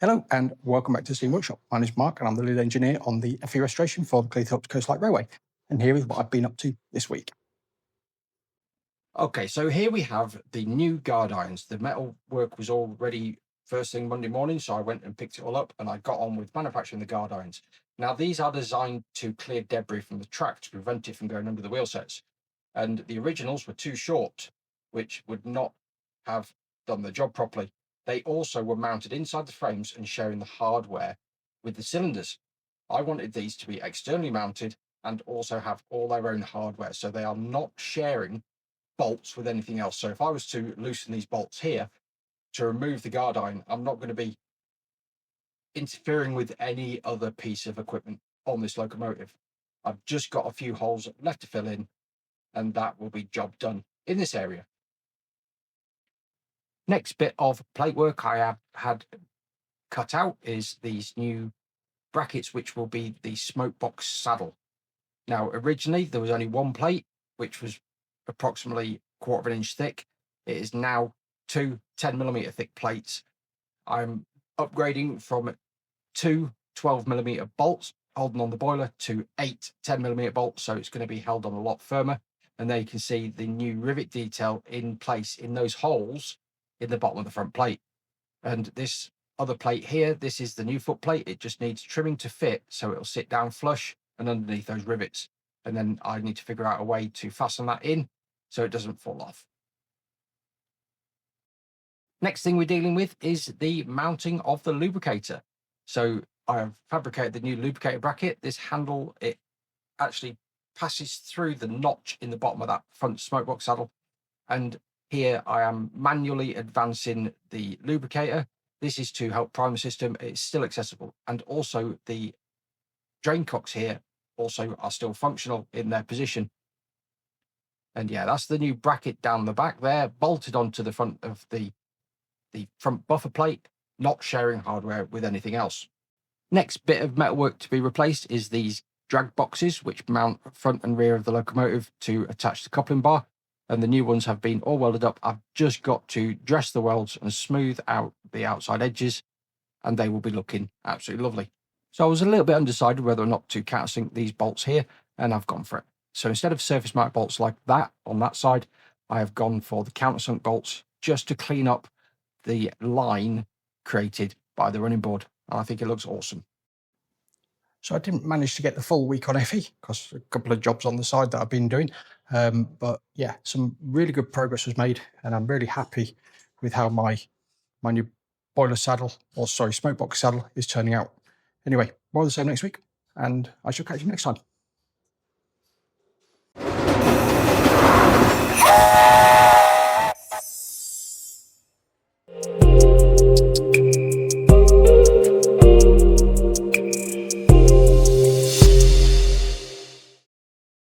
Hello and welcome back to Steam Workshop. My name is Mark and I'm the lead engineer on the Effie restoration for the Cleethorpes Coast Light Railway. And here is what I've been up to this week. Okay, so here we have the new guard irons. The metal work was all ready first thing Monday morning, so I went and picked it all up and I got on with manufacturing the guard irons. Now these are designed to clear debris from the track to prevent it from going under the wheel sets. And the originals were too short, which would not have done the job properly. They also were mounted inside the frames and sharing the hardware with the cylinders. I wanted these to be externally mounted and also have all their own hardware, so they are not sharing bolts with anything else. So if I was to loosen these bolts here to remove the guard iron, I'm not going to be interfering with any other piece of equipment on this locomotive. I've just got a few holes left to fill in, and that will be job done in this area. Next bit of plate work I have had cut out is these new brackets, which will be the smoke box saddle. Now, originally there was only one plate, which was approximately 1/4 of an inch thick. It is now two 10mm thick plates. I'm upgrading from two 12mm bolts holding on the boiler to 8 10mm bolts, so it's going to be held on a lot firmer. And there you can see the new rivet detail in place in those holes in the bottom of the front plate. And this other plate here, this is the new foot plate. It just needs trimming to fit, so it'll sit down flush and underneath those rivets. And then I need to figure out a way to fasten that in so it doesn't fall off. Next thing we're dealing with is the mounting of the lubricator. So I have fabricated the new lubricator bracket. This handle, it actually passes through the notch in the bottom of that front smoke box saddle. And here I am manually advancing the lubricator. This is to help prime the system. It's still accessible. And also the drain cocks here also are still functional in their position. And yeah, that's the new bracket down the back there, bolted onto the front of the front buffer plate, not sharing hardware with anything else. Next bit of metalwork to be replaced is these drag boxes, which mount front and rear of the locomotive to attach the coupling bar. And the new ones have been all welded up. I've just got to dress the welds and smooth out the outside edges, and they will be looking absolutely lovely. So I was a little bit undecided whether or not to countersink these bolts here, and I've gone for it. So instead of surface mount bolts like that on that side, I have gone for the countersunk bolts just to clean up the line created by the running board. And I think it looks awesome. So I didn't manage to get the full week on Effie because a couple of jobs on the side that I've been doing. But yeah, some really good progress was made, and I'm really happy with how my new boiler saddle, or sorry, smoke box saddle is turning out. Anyway, more of the same next week, and I shall catch you next time.